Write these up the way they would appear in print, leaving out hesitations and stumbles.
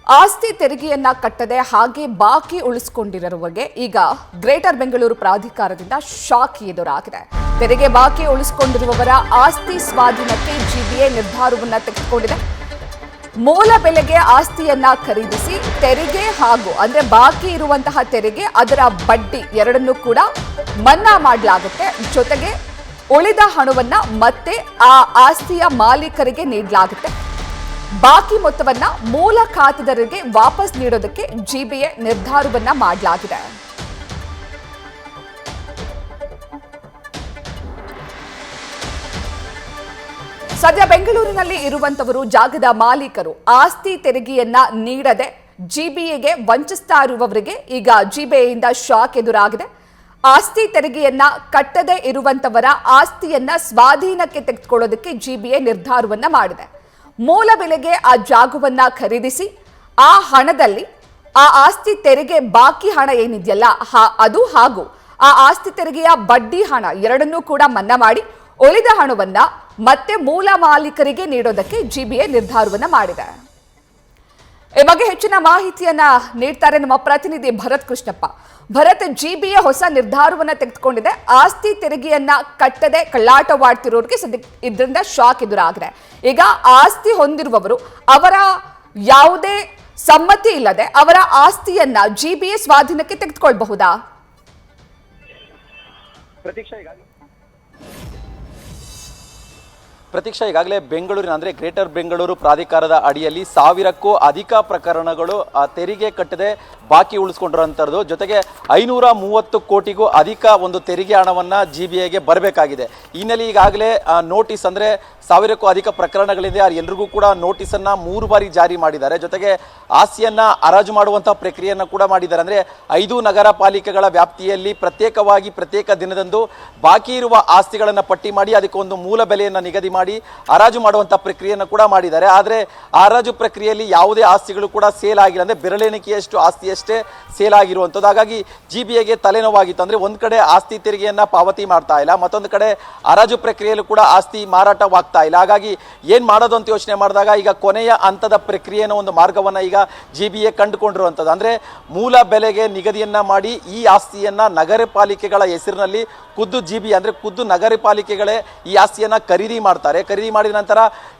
ಆಸ್ತಿ ತೆರಿಗೆಯನ್ನ ಕಟ್ಟದೆ ಹಾಗೆ ಬಾಕಿ ಉಳಿಸಿಕೊಂಡಿರುವವರಿಗೆ ಈಗ ಗ್ರೇಟರ್ ಬೆಂಗಳೂರು ಪ್ರಾಧಿಕಾರದಿಂದ ಶಾಕ್ ಎದುರಾಗಿದೆ. ತೆರಿಗೆ ಬಾಕಿ ಉಳಿಸಿಕೊಂಡಿರುವವರ ಆಸ್ತಿ ಸ್ವಾಧೀನಕ್ಕೆ ಜಿಬಿಎ ನಿರ್ಧಾರವನ್ನ ತೆಗೆದುಕೊಂಡಿದೆ. ಮೂಲ ಬೆಲೆಗೆ ಆಸ್ತಿಯನ್ನ ಖರೀದಿಸಿ ತೆರಿಗೆ ಹಾಗೂ ಅಂದ್ರೆ ಬಾಕಿ ಇರುವಂತಹ ತೆರಿಗೆ ಅದರ ಬಡ್ಡಿ ಎರಡನ್ನೂ ಕೂಡ ಮನ್ನಾ ಮಾಡಲಾಗುತ್ತೆ. ಜೊತೆಗೆ ಉಳಿದ ಹಣವನ್ನ ಮತ್ತೆ ಆ ಆಸ್ತಿಯ ಮಾಲೀಕರಿಗೆ ನೀಡಲಾಗುತ್ತೆ. ಬಾಕಿ ಮೊತ್ತವನ್ನ ಮೂಲ ಖಾತೆದಾರರಿಗೆ ವಾಪಸ್ ನೀಡೋದಕ್ಕೆ ಜಿಬಿಎ ನಿರ್ಧಾರವನ್ನ ಮಾಡಲಾಗಿದೆ. ಸದ್ಯ ಬೆಂಗಳೂರಿನಲ್ಲಿ ಇರುವಂತವರು ಜಾಗದ ಮಾಲೀಕರು ಆಸ್ತಿ ತೆರಿಗೆಯನ್ನ ನೀಡದೆ ಜಿಬಿಎಗೆ ವಂಚಿಸ್ತಾ ಇರುವವರಿಗೆ ಈಗ ಜಿಬಿಎಯಿಂದ ಶಾಕ್ ಎದುರಾಗಿದೆ. ಆಸ್ತಿ ತೆರಿಗೆಯನ್ನ ಕಟ್ಟದೆ ಇರುವಂತವರ ಆಸ್ತಿಯನ್ನ ಸ್ವಾಧೀನಕ್ಕೆ ತೆಗೆದುಕೊಳ್ಳೋದಕ್ಕೆ ಜಿಬಿಎ ನಿರ್ಧಾರವನ್ನ ಮಾಡಿದೆ. ಮೂಲ ಬೆಲೆಗೆ ಆ ಜಾಗವನ್ನ ಖರೀದಿಸಿ ಆ ಹಣದಲ್ಲಿ ಆ ಆಸ್ತಿ ತೆರಿಗೆ ಬಾಕಿ ಹಣ ಏನಿದೆಯಲ್ಲ ಅದು ಹಾಗೂ ಆ ಆಸ್ತಿ ತೆರಿಗೆಯ ಬಡ್ಡಿ ಹಣ ಎರಡನ್ನೂ ಕೂಡ ಮನ್ನಾ ಮಾಡಿ ಉಳಿದ ಹಣವನ್ನ ಮತ್ತೆ ಮೂಲ ಮಾಲೀಕರಿಗೆ ನೀಡೋದಕ್ಕೆ ಜಿಬಿಎ ನಿರ್ಧಾರವನ್ನ ಮಾಡಿದೆ. ಈ ಬಗ್ಗೆ ಹೆಚ್ಚಿನ ಮಾಹಿತಿಯನ್ನ ನೀಡ್ತಾರೆ ನಮ್ಮ ಪ್ರತಿನಿಧಿ ಭರತ್ ಕೃಷ್ಣಪ್ಪ. ಭರತ್, ಜಿಬಿಎ ಹೊಸ ನಿರ್ಧಾರವನ್ನ ತೆಗೆದುಕೊಂಡಿದೆ. ಆಸ್ತಿ ತೆರಿಗೆಯನ್ನ ಕಟ್ಟದೆ ಕಳ್ಳಾಟವಾಡ್ತಿರೋರಿಗೆ ಸದ್ಯಕ್ಕೆ ಇದರಿಂದ ಶಾಕ್ ಎದುರಾಗಿದೆ. ಈಗ ಆಸ್ತಿ ಹೊಂದಿರುವವರು ಅವರ ಯಾವುದೇ ಸಮ್ಮತಿ ಇಲ್ಲದೆ ಅವರ ಆಸ್ತಿಯನ್ನ ಜಿಬಿಎ ಸ್ವಾಧೀನಕ್ಕೆ ತೆಗೆದುಕೊಳ್ಳಬಹುದಾ? ಪ್ರತೀಕ್ಷಾ, ಈಗಾಗಲೇ ಬೆಂಗಳೂರಿನ ಅಂದರೆ ಗ್ರೇಟರ್ ಬೆಂಗಳೂರು ಪ್ರಾಧಿಕಾರದ ಅಡಿಯಲ್ಲಿ 1000ಕ್ಕೂ ಅಧಿಕ ಪ್ರಕರಣಗಳು ತೆರಿಗೆ ಕಟ್ಟದೆ ಬಾಕಿ ಉಳಿಸ್ಕೊಂಡಿರೋಂಥದ್ದು. ಜೊತೆಗೆ 530 ಕೋಟಿಗೂ ಅಧಿಕ ಒಂದು ತೆರಿಗೆ ಹಣವನ್ನು ಜಿಬಿಎಗೆ ಬರಬೇಕಾಗಿದೆ. ಈ ಹಿನ್ನೆಲೆ ಈಗಾಗಲೇ ನೋಟಿಸ್ ಅಂದರೆ 1000ಕ್ಕೂ ಅಧಿಕ ಪ್ರಕರಣಗಳಿದೆ. ಎಲ್ರಿಗೂ ಕೂಡ ನೋಟಿಸನ್ನು 3 ಬಾರಿ ಜಾರಿ ಮಾಡಿದ್ದಾರೆ. ಜೊತೆಗೆ ಆಸ್ತಿಯನ್ನು ಹರಾಜು ಮಾಡುವಂಥ ಪ್ರಕ್ರಿಯೆಯನ್ನು ಕೂಡ ಮಾಡಿದ್ದಾರೆ. ಅಂದರೆ 5 ನಗರ ಪಾಲಿಕೆಗಳ ವ್ಯಾಪ್ತಿಯಲ್ಲಿ ಪ್ರತ್ಯೇಕ ದಿನದಂದು ಬಾಕಿ ಇರುವ ಆಸ್ತಿಗಳನ್ನು ಪಟ್ಟಿ ಮಾಡಿ ಅದಕ್ಕೆ ಒಂದು ಮೂಲ ಬೆಲೆಯನ್ನು ನಿಗದಿ ಮಾಡಿ ಹರಾಜು ಮಾಡುವಂಥ ಪ್ರಕ್ರಿಯೆಯನ್ನು ಕೂಡ ಮಾಡಿದ್ದಾರೆ. ಆದರೆ ಹರಾಜು ಪ್ರಕ್ರಿಯೆಯಲ್ಲಿ ಯಾವುದೇ ಆಸ್ತಿಗಳು ಕೂಡ ಸೇಲ್ ಆಗಿಲ್ಲ. ಅಂದರೆ ಬೆರಳೆಣಿಕೆಯಷ್ಟು ಆಸ್ತಿಯಷ್ಟೇ ಸೇಲ್ ಆಗಿರುವಂಥದ್ದು. ಹಾಗಾಗಿ ಜಿಬಿಎಗೆ ತಲೆನೋವಾಗಿತ್ತು. ಅಂದರೆ ಒಂದು ಕಡೆ ಆಸ್ತಿ ತೆರಿಗೆಯನ್ನು ಪಾವತಿ ಮಾಡ್ತಾ ಇಲ್ಲ, ಮತ್ತೊಂದು ಕಡೆ ಹರಾಜು ಪ್ರಕ್ರಿಯೆಯಲ್ಲೂ ಕೂಡ ಆಸ್ತಿ ಮಾರಾಟವಾಗ್ತಾ ಇಲ್ಲ. ಹಾಗಾಗಿ ಏನು ಮಾಡೋದು ಅಂತ ಯೋಚನೆ ಮಾಡಿದಾಗ ಈಗ ಕೊನೆಯ ಹಂತದ ಪ್ರಕ್ರಿಯೆಯ ಒಂದು ಮಾರ್ಗವನ್ನು ಈಗ ಜಿಬಿಎ ಕಂಡುಕೊಂಡಿರುವಂಥದ್ದು. ಅಂದರೆ ಮೂಲ ಬೆಲೆಗೆ ನಿಗದಿಯನ್ನು ಮಾಡಿ ಈ ಆಸ್ತಿಯನ್ನು ನಗರ ಪಾಲಿಕೆಗಳ ಹೆಸರಿನಲ್ಲಿ ಖುದ್ದು ಜಿಬಿಎ ಅಂದರೆ ಖುದ್ದು ನಗರ ಪಾಲಿಕೆಗಳೇ ಈ ಆಸ್ತಿಯನ್ನು ಖರೀದಿ ಮಾಡ್ತಾರೆ. ಖರೀದಿ ಮಾಡಿದ ನಂತರ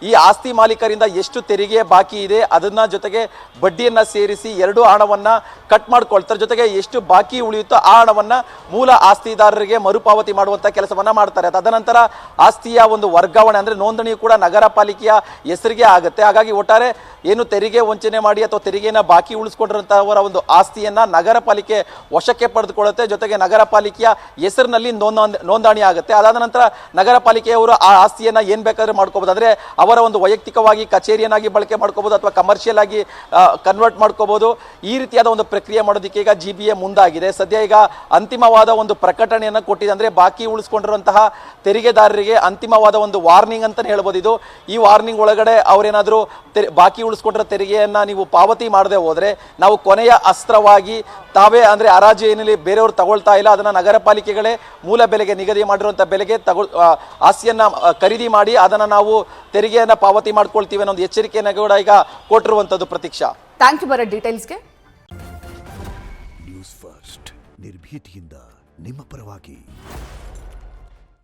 ಈ ಆಸ್ತಿ ಮಾಲೀಕರಿಂದ ಎಷ್ಟು ತೆರಿಗೆ ಬಾಕಿ ಇದೆ ಅದನ್ನ ಜೊತೆಗೆ ಬಡ್ಡಿಯನ್ನು ಸೇರಿಸಿ ಎರಡು ಹಣವನ್ನು ಕಟ್ ಮಾಡ್ಕೊಳ್ತಾರೆ. ಜೊತೆಗೆ ಎಷ್ಟು ಬಾಕಿ ಉಳಿಯುತ್ತೋ ಆ ಹಣವನ್ನು ಮೂಲ ಆಸ್ತಿದಾರರಿಗೆ ಮರುಪಾವತಿ ಮಾಡುವಂಥ ಕೆಲಸವನ್ನು ಮಾಡ್ತಾರೆ. ತದನಂತರ ಆಸ್ತಿಯ ಒಂದು ವರ್ಗಾವಣೆ ಅಂದರೆ ನೋಂದಣಿ ಕೂಡ ನಗರ ಪಾಲಿಕೆಯ ಹೆಸರಿಗೆ ಆಗುತ್ತೆ. ಹಾಗಾಗಿ ಒಟ್ಟಾರೆ ಏನು ತೆರಿಗೆ ವಂಚನೆ ಮಾಡಿ ಅಥವಾ ತೆರಿಗೆಯನ್ನು ಬಾಕಿ ಉಳಿಸ್ಕೊಂಡಿರುವಂಥವರ ಒಂದು ಆಸ್ತಿಯನ್ನು ನಗರ ಪಾಲಿಕೆ ವಶಕ್ಕೆ ಪಡೆದುಕೊಳ್ಳುತ್ತೆ. ಜೊತೆಗೆ ನಗರ ಪಾಲಿಕೆಯ ಹೆಸರಿನಲ್ಲಿ ನೋಂದಣಿ ಆಗುತ್ತೆ. ಅದಾದ ನಂತರ ನಗರ ಪಾಲಿಕೆಯವರು ಆ ಆಸ್ತಿಯನ್ನು ಏನು ಬೇಕಾದ್ರೆ ಮಾಡ್ಕೋಬಹುದು. ಅಂದರೆ ಅವರ ಒಂದು ವೈಯಕ್ತಿಕವಾಗಿ ಕಚೇರಿಯನ್ನಾಗಿ ಬಳಕೆ ಮಾಡ್ಕೋಬಹುದು ಅಥವಾ ಕಮರ್ಷಿಯಲ್ ಆಗಿ ಕನ್ವರ್ಟ್ ಮಾಡ್ಕೋಬಹುದು. ಈ ರೀತಿಯಾದ ಒಂದು ಪ್ರಕ್ರಿಯೆ ಮಾಡೋದಕ್ಕೆ ಈಗ ಜಿಬಿಎ ಮುಂದಾಗಿದೆ. ಸದ್ಯ ಈಗ ಅಂತಿಮವಾದ ಒಂದು ಪ್ರಕಟಣೆಯನ್ನು ಕೊಟ್ಟಿದೆ. ಅಂದರೆ ಬಾಕಿ ಉಳಿಸ್ಕೊಂಡಿರುವಂತಹ ತೆರಿಗೆದಾರರಿಗೆ ಅಂತಿಮವಾದ ಒಂದು ವಾರ್ನಿಂಗ್ ಅಂತಲೇ ಹೇಳ್ಬೋದು. ಇದು ಈ ವಾರ್ನಿಂಗ್ ಒಳಗಡೆ ಅವರೇನಾದರೂ ಬಾಕಿ ಉಳಿಸ್ಕೊಂಡಿರೋ ತೆರಿಗೆಯನ್ನು ನೀವು ಪಾವತಿ ಮಾಡದೆ ಹೋದರೆ ನಾವು ಕೊನೆಯ ಅಸ್ತ್ರವಾಗಿ ತಾವೇ ಅಂದರೆ ಹರಾಜು ಏನಲ್ಲಿ ಬೇರೆಯವರು ತಗೊಳ್ತಾ ಇಲ್ಲ ಅದನ್ನು ನಗರ ಪಾಲಿಕೆಗಳೇ ಮೂಲ ಬೆಲೆಗೆ ನಿಗದಿ ಮಾಡಿರುವಂಥ ಬೆಲೆಗೆ ಆಸ್ತಿಯನ್ನು ಖರೀದಿ ಮಾಡಿ ಅದನ್ನು ನಾವು ತೆರಿಗೆಯನ್ನು ಪಾವತಿ ಮಾಡ್ಕೊಳ್ತೀವಿ ಅನ್ನೋ ಒಂದು ಎಚ್ಚರಿಕೆಯನ್ನು ಕೂಡ ಈಗ ಕೊಟ್ಟಿರುವಂಥದ್ದು. ಪ್ರತೀಕ್ಷಾ, ಥ್ಯಾಂಕ್ ಯು ಬರೋ ಡೀಟೇಲ್ಸ್ಗೆ. ನ್ಯೂಸ್ ಫಸ್ಟ್ ನಿರ್ಭೀತಿಯಿಂದ ನಿಮ್ಮ ಪರವಾಗಿ.